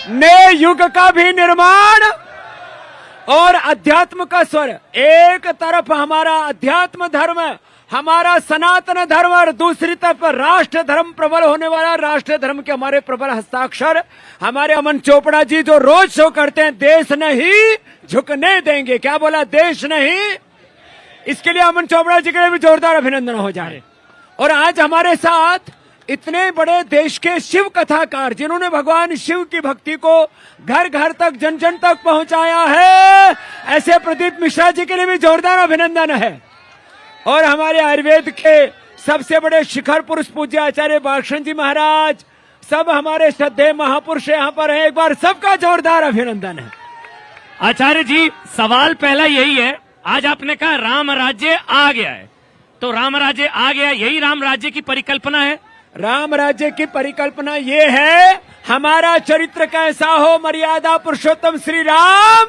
नए युग का भी निर्माण और अध्यात्म का स्वर। एक तरफ हमारा अध्यात्म धर्म, हमारा सनातन धर्म, और दूसरी तरफ राष्ट्र धर्म प्रबल होने वाला। राष्ट्र धर्म के हमारे प्रबल हस्ताक्षर हमारे अमन चोपड़ा जी जो रोज शो करते हैं, देश नहीं झुकने देंगे। क्या बोला? देश नहीं। इसके लिए अमन चोपड़ा जी के लिए भी जोरदार अभिनंदन हो जाए। और आज हमारे साथ इतने बड़े देश के शिव कथाकार जिन्होंने भगवान शिव की भक्ति को घर घर तक, जन जन तक पहुंचाया है, ऐसे प्रदीप मिश्रा जी के लिए भी जोरदार अभिनंदन है। और हमारे आयुर्वेद के सबसे बड़े शिखर पुरुष पूज्य आचार्य बालकृष्ण जी महाराज, सब हमारे श्रद्धेय महापुरुष यहाँ पर हैं। एक बार सबका जोरदार अभिनंदन है। आचार्य जी, सवाल पहला यही है, आज आपने कहा राम राज्य आ गया है, तो राम राज्य आ गया, यही राम राज्य की परिकल्पना है? राम राज्य की परिकल्पना ये है, हमारा चरित्र कैसा हो, मर्यादा पुरुषोत्तम श्री राम,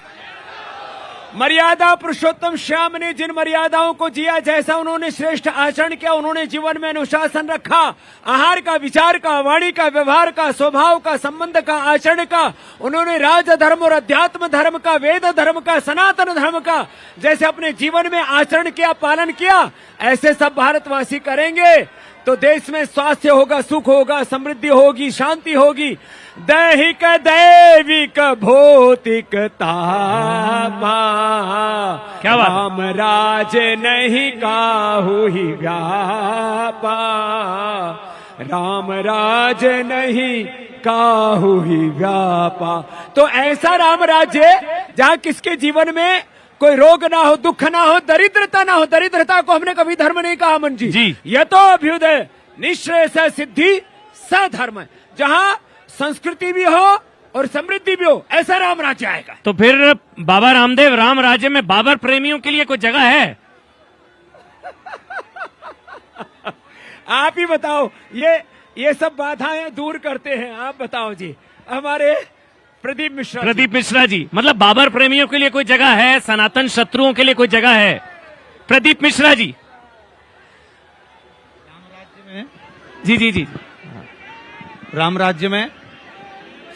मर्यादा पुरुषोत्तम श्याम ने जिन मर्यादाओं को जिया, जैसा उन्होंने श्रेष्ठ आचरण किया, उन्होंने जीवन में अनुशासन रखा, आहार का, विचार का, वाणी का, व्यवहार का, स्वभाव का, संबंध का, आचरण का, उन्होंने राज धर्म और अध्यात्म धर्म का, वेद धर्म का, सनातन धर्म का जैसे अपने जीवन में आचरण किया, पालन किया, ऐसे सब भारतवासी करेंगे तो देश में स्वास्थ्य होगा, सुख होगा, समृद्धि होगी, शांति होगी। दैहिक दैविक भौतिक तापा, क्या बात? राम राज नहीं काहू ही व्यापा, राम राज नहीं काहू ही व्यापा। तो ऐसा राम राज्य जहाँ किसके जीवन में कोई रोग ना हो, दुख ना हो, दरिद्रता ना हो। दरिद्रता को हमने कभी धर्म नहीं कहा अमन जी। यह तो अभ्युदय निश्रेयस सिद्धि सधर्म, जहाँ संस्कृति भी हो और समृद्धि भी हो, ऐसा राम राज्य आएगा। तो फिर बाबा रामदेव, राम राज्य में बाबर प्रेमियों के लिए कोई जगह है? आप ही बताओ, ये सब बाधाएं दूर करते हैं, आप बताओ जी। हमारे प्रदीप मिश्रा जी, मतलब बाबर प्रेमियों के लिए कोई जगह है, सनातन शत्रुओं के लिए कोई जगह है? प्रदीप मिश्रा जी। राम राज्य में, जी, राम राज्य में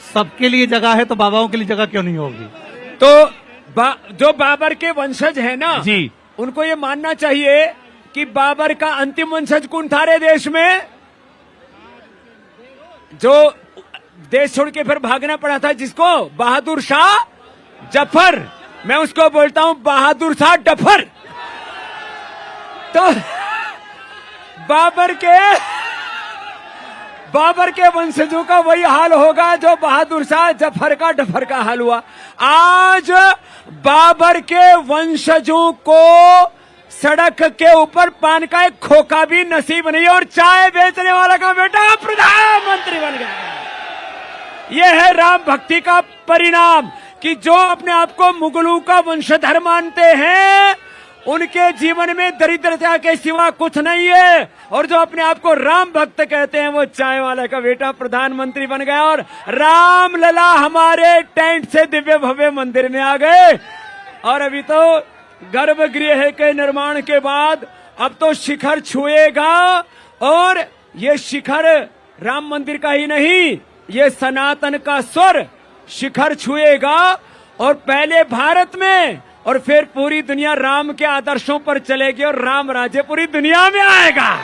सबके लिए जगह है, तो बाबाओं के लिए जगह क्यों नहीं होगी? तो जो बाबर के वंशज है ना जी, उनको ये मानना चाहिए कि बाबर का अंतिम वंशज कौन था रे देश में, जो देश छोड़ के फिर भागना पड़ा था, जिसको? बहादुर शाह जफर। मैं उसको बोलता हूं बहादुर शाह डफर। तो बाबर के वंशजों का वही हाल होगा जो बहादुर शाह जफर का, डफर का हाल हुआ। आज बाबर के वंशजों को सड़क के ऊपर पान का एक खोखा भी नसीब नहीं, और चाय बेचने वाला का बेटा प्रधानमंत्री बन गया। यह है राम भक्ति का परिणाम कि जो अपने आप को मुगलों का वंशधर मानते हैं, उनके जीवन में दरिद्रता के सिवा कुछ नहीं है, और जो अपने आप को राम भक्त कहते हैं, वो चाय वाले का बेटा प्रधानमंत्री बन गया। और राम लला हमारे टेंट से दिव्य भव्य मंदिर में आ गए। और अभी तो गर्भगृह के निर्माण के बाद अब तो शिखर छुएगा, और ये शिखर राम मंदिर का ही नहीं, ये सनातन का स्वर शिखर छुएगा, और पहले भारत में और फिर पूरी दुनिया राम के आदर्शों पर चलेगी, और राम राज्य पूरी दुनिया में आएगा।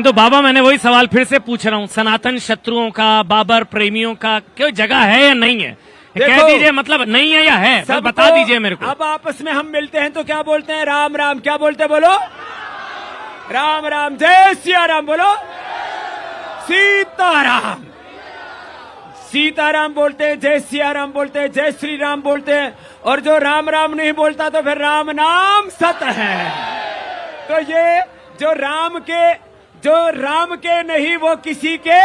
तो बाबा, मैंने वही सवाल फिर से पूछ रहा हूँ, सनातन शत्रुओं का, बाबर प्रेमियों का कोई जगह है या नहीं है? कह दीजिए, मतलब नहीं है या है, सब बता दीजिए मेरे को। अब आपस में हम मिलते हैं तो क्या बोलते हैं? राम राम। क्या बोलते? बोलो राम राम। जय सिया राम। बोलो सीताराम। सीताराम बोलते हैं, जय सिया राम बोलते हैं, जय श्री राम बोलते हैं। और जो राम राम नहीं बोलता तो फिर राम नाम सत है। तो ये जो राम के नहीं वो किसी के।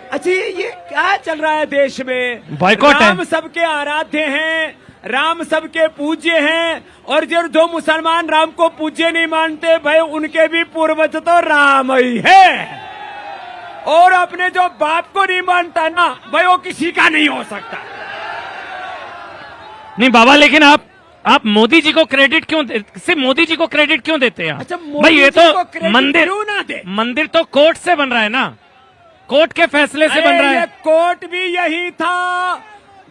अच्छा, ये क्या चल रहा है देश में? बॉयकॉट है। राम सबके आराध्य हैं, राम सबके पूज्य हैं, और जो मुसलमान राम को पूज्य नहीं मानते, भाई उनके भी पूर्वज तो राम ही है। और अपने जो बाप को नहीं मानता ना, भाई वो किसी का नहीं हो सकता। नहीं बाबा, लेकिन आप मोदी जी को क्रेडिट क्यों, सिर्फ मोदी जी को क्रेडिट क्यों देते हैं? अच्छा, भाई ये तो मंदिर मंदिर तो कोर्ट से बन रहा है ना। कोर्ट के फैसले से बन रहा ये है। कोर्ट भी यही था,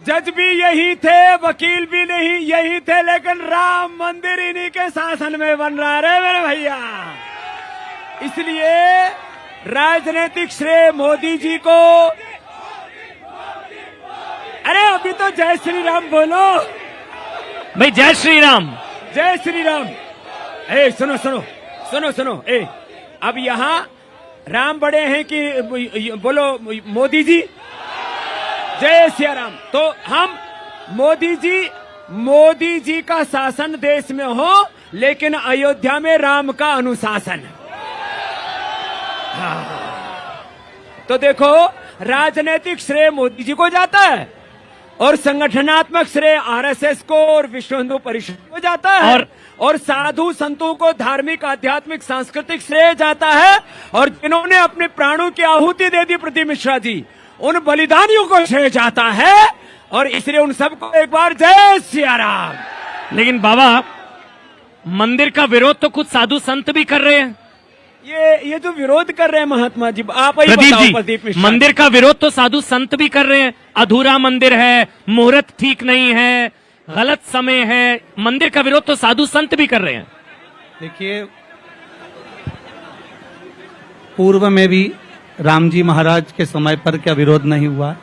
जज भी यही थे, वकील भी नहीं यही थे, लेकिन राम मंदिर इन्हीं के शासन में बन रहा है मेरे भैया। इसलिए राजनीतिक श्रेय मोदी जी को। अरे अभी तो जय श्री राम बोलो भाई, जय श्री राम। जय श्री राम। ए सुनो सुनो सुनो सुनो, ए अब यहाँ राम बड़े हैं कि बोलो मोदी जी। जय सिया राम। तो हम मोदी जी का शासन देश में हो, लेकिन अयोध्या में राम का अनुशासन। तो देखो, राजनीतिक श्रेय मोदी जी को जाता है और संगठनात्मक श्रेय आरएसएस को और विश्व हिंदू परिषद को जाता है, और साधु संतों को धार्मिक, आध्यात्मिक, सांस्कृतिक श्रेय जाता है, और जिन्होंने अपने प्राणों की आहुति दे दी प्रति मिश्रा जी, उन बलिदानियों को श्रेय जाता है। और इसलिए उन सबको एक बार जय सिया राम। लेकिन बाबा, मंदिर का विरोध तो कुछ साधु संत भी कर रहे हैं। ये जो विरोध कर रहे हैं महात्मा जी, आप ही प्रदीप बताओ जी, प्रदीप मिश्रा। मंदिर का विरोध तो साधु संत भी कर रहे हैं। अधूरा मंदिर है, मुहूर्त ठीक नहीं है, गलत समय है, मंदिर का विरोध तो साधु संत भी कर रहे हैं। देखिए, पूर्व में भी राम जी महाराज के समय पर क्या विरोध नहीं हुआ?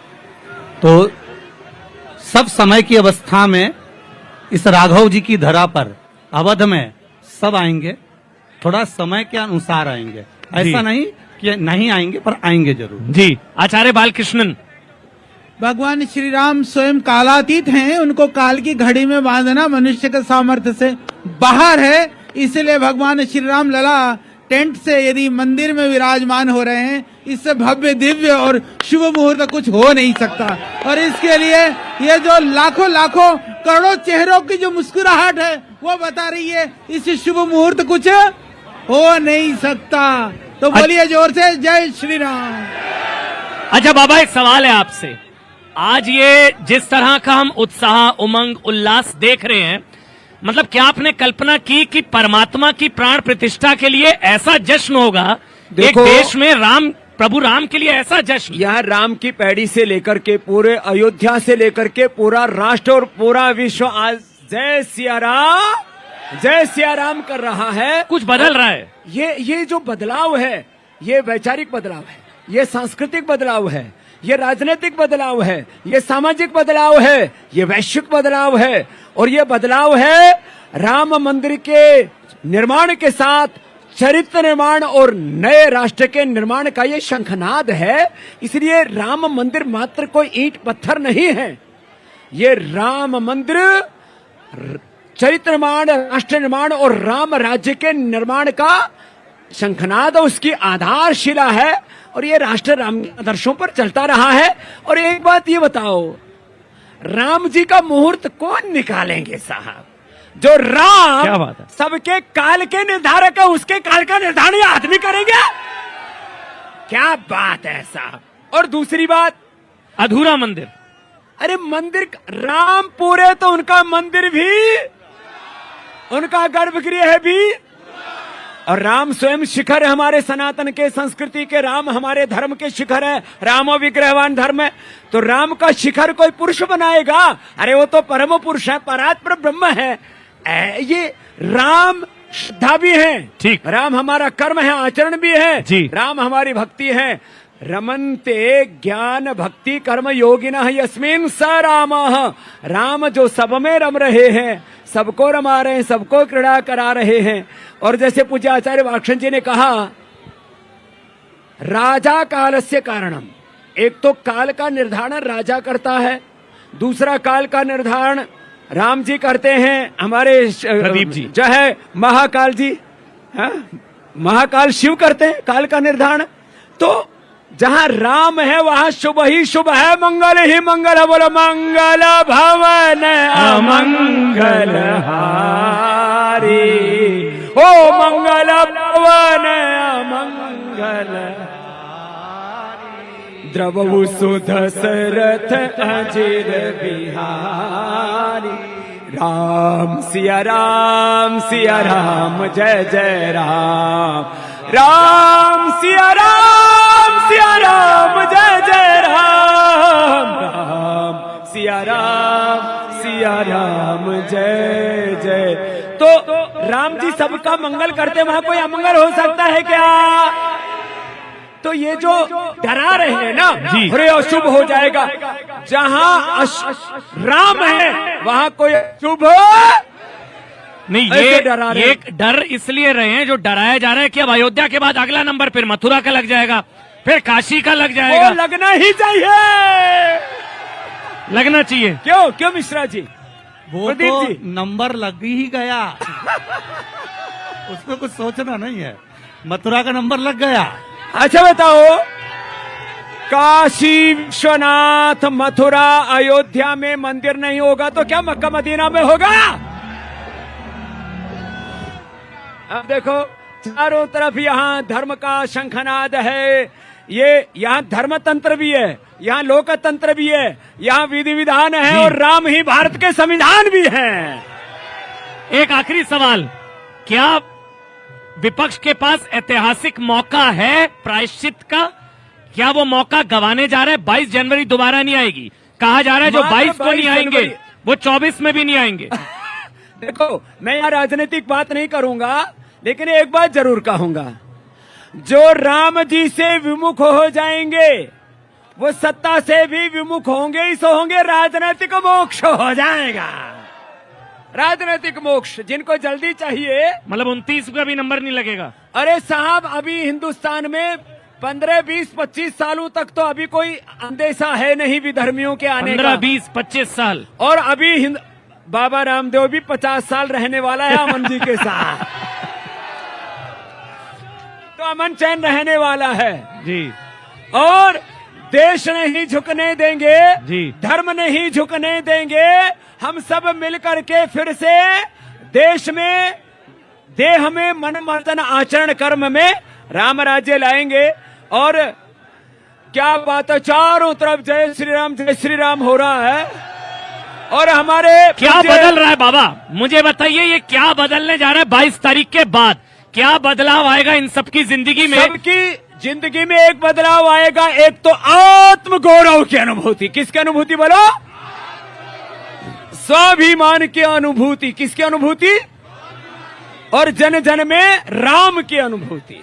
तो सब समय की अवस्था में इस राघव जी की धरा पर, अवध में सब आएंगे, थोड़ा समय के अनुसार आएंगे। ऐसा नहीं कि नहीं आएंगे, पर आएंगे जरूर। जी, आचार्य बालकृष्णन। भगवान श्री राम स्वयं कालातीत हैं, उनको काल की घड़ी में बांधना मनुष्य के सामर्थ्य से बाहर है। इसलिए भगवान श्री राम लला टेंट से यदि मंदिर में विराजमान हो रहे हैं, इससे भव्य, दिव्य और शुभ मुहूर्त कुछ हो नहीं सकता। और इसके लिए ये जो लाखों लाखों करोड़ों चेहरों की जो मुस्कुराहट है, वो बता रही है इस शुभ मुहूर्त कुछ हो नहीं सकता। तो बोलिए जोर से जय श्री राम। अच्छा बाबा, एक सवाल है आपसे। आज ये जिस तरह का हम उत्साह, उमंग, उल्लास देख रहे हैं, मतलब क्या आपने कल्पना की कि परमात्मा की प्राण प्रतिष्ठा के लिए ऐसा जश्न होगा एक देश में? प्रभु राम के लिए ऐसा जश्न। यह राम की पैड़ी से लेकर के पूरे अयोध्या से लेकर के पूरा राष्ट्र और पूरा विश्व आज जय सिया राम कर रहा है। कुछ बदल रहा है। ये जो बदलाव है, ये वैचारिक बदलाव है, ये सांस्कृतिक बदलाव है, ये राजनीतिक बदलाव है, ये सामाजिक बदलाव है, ये वैश्विक बदलाव है, और ये बदलाव है राम मंदिर के निर्माण के साथ चरित्र निर्माण और नए राष्ट्र के निर्माण का ये शंखनाद है। इसलिए राम मंदिर मात्र कोई ईंट पत्थर नहीं है, ये राम मंदिर चरित्र निर्माण, राष्ट्र निर्माण और राम राज्य के निर्माण का शंखनाद, उसकी आधारशिला है, और ये राष्ट्र राम के आदर्शों पर चलता रहा है। और एक बात ये बताओ, राम जी का मुहूर्त कौन निकालेंगे साहब? जो राम क्या बात है? सबके काल के निर्धारक है, उसके काल का निर्धारण ये आदमी करेंगे? क्या बात है साहब। और दूसरी बात, अधूरा मंदिर। अरे मंदिर, राम पूरे तो उनका मंदिर भी, उनका गर्भगृह भी, और राम स्वयं शिखर है हमारे सनातन के संस्कृति के। राम हमारे धर्म के शिखर है, रामो विग्रहवान धर्म है। तो राम का शिखर कोई पुरुष बनाएगा? अरे वो तो परम पुरुष है, परात्पर ब्रह्म है। ये राम श्रद्धा भी है, ठीक। राम हमारा कर्म है, आचरण भी है जी। राम हमारी भक्ति है। रमन्ते ज्ञान भक्ति कर्म योगिनः यस्मिन् स रामः। राम जो सब में रम रहे हैं, सबको रमा रहे हैं, सबको क्रीड़ा करा रहे हैं। और जैसे पूज्य आचार्य बालकृष्ण जी ने कहा, राजा कालस्य कारणम, एक तो काल का निर्धारण राजा करता है, दूसरा काल का निर्धारण राम जी करते हैं, हमारे प्रदीप जी जो है महाकाल जी, महाकाल शिव करते हैं काल का निर्धारण। तो जहां राम है वहां शुभ ही शुभ है, मंगल ही मंगल है। बोलो मंगल भवन अमंगल हारी, ओ मंगल भवन अमंगल हारी, द्रवहु सुदशरथ अजिर बिहारी। राम सिया राम सिया राम, जय जय राम, राम सिया राम सिया राम जय जय राम राम सिया राम जय जय। तो राम जी सबका मंगल करते, वहां कोई अमंगल हो सकता है क्या? तो ये जो डरा रहे हैं ना, अरे अशुभ हो जाएगा, जहां राम है वहां कोई शुभ नहीं, ये डर इसलिए रहे हैं, जो डराया जा रहा है कि अब अयोध्या के बाद अगला नंबर फिर मथुरा का लग जाएगा, फिर काशी का लग जाएगा। वो लगना ही चाहिए, लगना चाहिए। क्यों क्यों मिश्रा जी? वो प्रदीप तो जी। नंबर लग ही गया उसमें कुछ सोचना नहीं है, मथुरा का नंबर लग गया। अच्छा बताओ, काशी विश्वनाथ मथुरा अयोध्या में मंदिर नहीं होगा तो क्या मक्का मदीना में होगा? अब देखो चारों तरफ यहाँ धर्म का शंखनाद है, ये यहाँ धर्म तंत्र भी है, यहाँ लोकतंत्र भी है, यहाँ विधि विधान है और राम ही भारत के संविधान भी हैं। एक आखिरी सवाल, क्या विपक्ष के पास ऐतिहासिक मौका है प्रायश्चित का? क्या वो मौका गंवाने जा रहा है? 22 जनवरी दोबारा नहीं आएगी, कहा जा रहा है जो 22 को नहीं आएंगे वो 24 में भी नहीं आएंगे। देखो मैं यहाँ राजनीतिक बात नहीं करूंगा, लेकिन एक बात जरूर कहूंगा, जो राम जी से विमुख हो जाएंगे वो सत्ता से भी विमुख होंगे ही सो होंगे, राजनीतिक मोक्ष हो जाएगा। राजनीतिक मोक्ष जिनको जल्दी चाहिए, मतलब 29 का भी नंबर नहीं लगेगा। अरे साहब अभी हिंदुस्तान में 15, 20, 25 सालों तक तो अभी कोई अंदेशा है नहीं विधर्मियों के आने का। 15, 20, 25 साल। और अभी बाबा रामदेव भी 50 साल रहने वाला है अमन जी के साथ तो अमन चैन रहने वाला है जी। और देश नहीं झुकने देंगे जी, धर्म नहीं झुकने देंगे, हम सब मिलकर के फिर से देश में देह में मन मर्दन आचरण कर्म में राम राज्य लाएंगे। और क्या बात है, चारों तरफ जय श्री राम हो रहा है। और हमारे क्या बदल रहा है बाबा, मुझे बताइए ये क्या बदलने जा रहा है 22 तारीख के बाद? क्या बदलाव आएगा इन सबकी जिंदगी में? सबकी जिंदगी में एक बदलाव आएगा, एक तो आत्म गौरव की अनुभूति। किसकी अनुभूति बोलो? स्वाभिमान की अनुभूति। किसकी अनुभूति? और जन जन में राम की अनुभूति।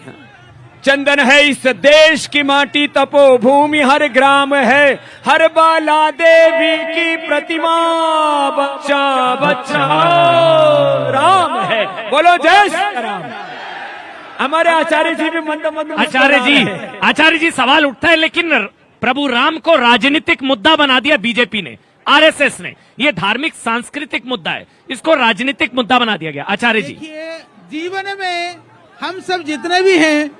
चंदन है इस देश की माटी, तपो भूमि हर ग्राम है, हर बाला देवी की प्रतिमा, बच्चा बच्चा राम है। बोलो जय श्री राम। हमारे आचार्य जी भी मंद मंद आचार्य जी सवाल उठता है, लेकिन प्रभु राम को राजनीतिक मुद्दा बना दिया बीजेपी ने, आरएसएस ने। ये धार्मिक सांस्कृतिक मुद्दा है, इसको राजनीतिक मुद्दा बना दिया गया। आचार्य जी देखिए, जीवन में हम सब जितने भी हैं,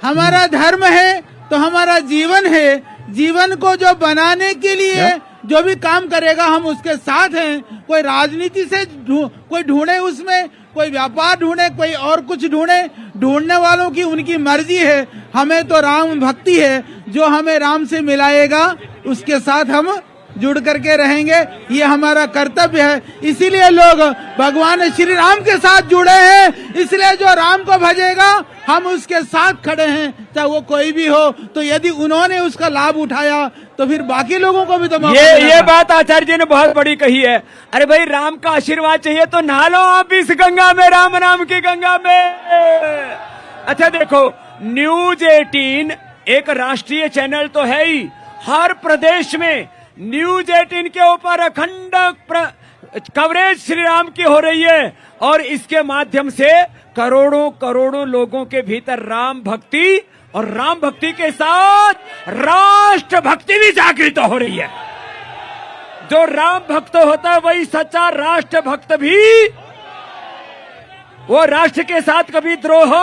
हमारा धर्म है तो हमारा जीवन है। जीवन को जो बनाने के लिए जो भी काम करेगा हम उसके साथ हैं। कोई राजनीति से कोई ढूंढे, उसमें कोई व्यापार ढूंढे, कोई और कुछ ढूंढे, ढूंढने वालों की उनकी मर्जी है। हमें तो राम भक्ति है, जो हमें राम से मिलाएगा उसके साथ हम जुड़ करके रहेंगे, ये हमारा कर्तव्य है। इसीलिए लोग भगवान श्री राम के साथ जुड़े हैं, इसलिए जो राम को भजेगा हम उसके साथ खड़े हैं, चाहे वो कोई भी हो। तो यदि उन्होंने उसका लाभ उठाया तो फिर बाकी लोगों को भी तो मौका मिलेगा। ये बात आचार्य जी ने बहुत बड़ी कही है। अरे भाई राम का आशीर्वाद चाहिए तो नहा लो आप इस गंगा में, राम नाम की गंगा में। अच्छा देखो, न्यूज 18 एक राष्ट्रीय चैनल तो है ही, हर प्रदेश में न्यूज 18 के ऊपर अखंड कवरेज श्री राम की हो रही है। और इसके माध्यम से करोड़ों करोड़ों लोगों के भीतर राम भक्ति और राम भक्ति के साथ राष्ट्र भक्ति भी जागृत हो रही है। जो राम भक्त होता है वही सच्चा राष्ट्र भक्त भी, वो राष्ट्र के साथ कभी द्रोह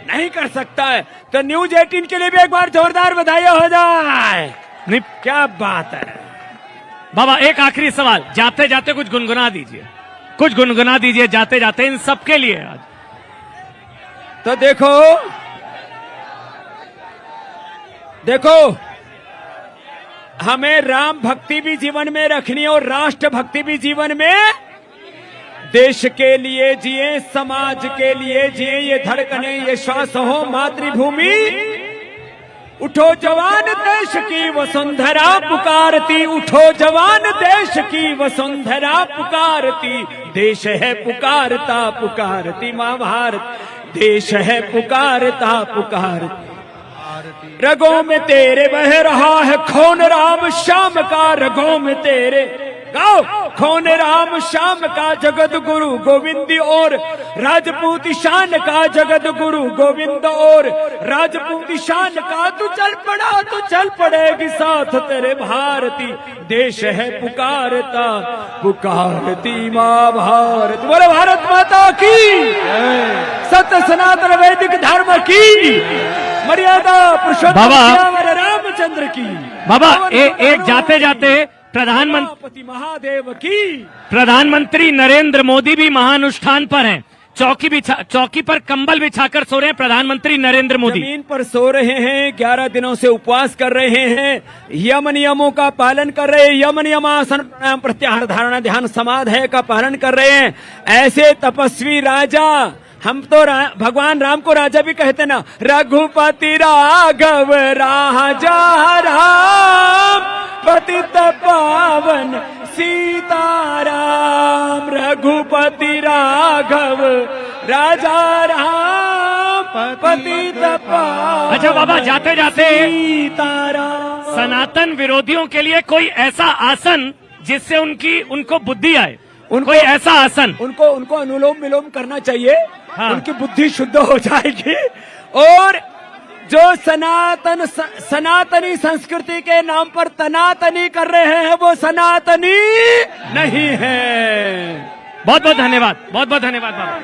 नहीं कर सकता है। तो न्यूज 18 के लिए भी एक बार जोरदार बधाई हो जाए। नहीं, क्या बात है बाबा। एक आखिरी सवाल, जाते जाते कुछ गुनगुना दीजिए, कुछ गुनगुना दीजिए जाते जाते इन सबके लिए आज। तो देखो हमें राम भक्ति भी जीवन में रखनी है और राष्ट्र भक्ति भी जीवन में। देश के लिए जिए, समाज के लिए जिए, ये धड़कने, ये श्वास हो मातृभूमि उठो जवान देश की वसुंधरा पुकारती, उठो जवान देश की वसुंधरा पुकारती, देश है पुकारता पुकारती माँ भारत, देश है पुकारता पुकारती। रगों में तेरे बह रहा है खून राम श्याम का, रगों में तेरे गाओ खून राम श्याम का, जगत गुरु गोविंद और राजपूत शान का, जगत गुरु गोविंद और राजपूत शान का। तू चल पड़ा तू चल पड़ेगी साथ तेरे भारती, देश है पुकारता पुकारती माँ भारत। बोले भारत माता की, सत्य सनातन वैदिक धर्म की, मर्यादा पुरुषोत्तम बाबा। श्यामल रामचंद्र की। बाबा एक जाते जाते प्रधानमंत्री महादेव की। प्रधानमंत्री नरेंद्र मोदी भी महानुष्ठान पर हैं। चौकी पर कंबल बिछाकर सो रहे हैं प्रधानमंत्री नरेंद्र मोदी। जमीन पर सो रहे हैं, 11 दिनों से उपवास कर रहे हैं, यम नियमों का पालन कर रहे हैं, यम नियमासन प्राणायाम प्रत्याहार धारणा ध्यान समाधि का पालन कर रहे हैं। ऐसे तपस्वी राजा, हम तो भगवान राम को राजा भी कहते ना, रघुपति राघव राजा राम, पतित पावन सीताराम, रघुपति राघव राजा राम, पतित पावन। अच्छा बाबा, जाते जाते सीताराम। सनातन विरोधियों के लिए कोई ऐसा आसन जिससे उनको बुद्धि आए, उनको कोई ऐसा आसन। उनको अनुलोम विलोम करना चाहिए। हाँ। उनकी बुद्धि शुद्ध हो जाएगी। और जो सनातनी संस्कृति के नाम पर तनातनी कर रहे हैं, वो सनातनी नहीं है। बहुत बहुत धन्यवाद, बहुत बहुत धन्यवाद बाबा।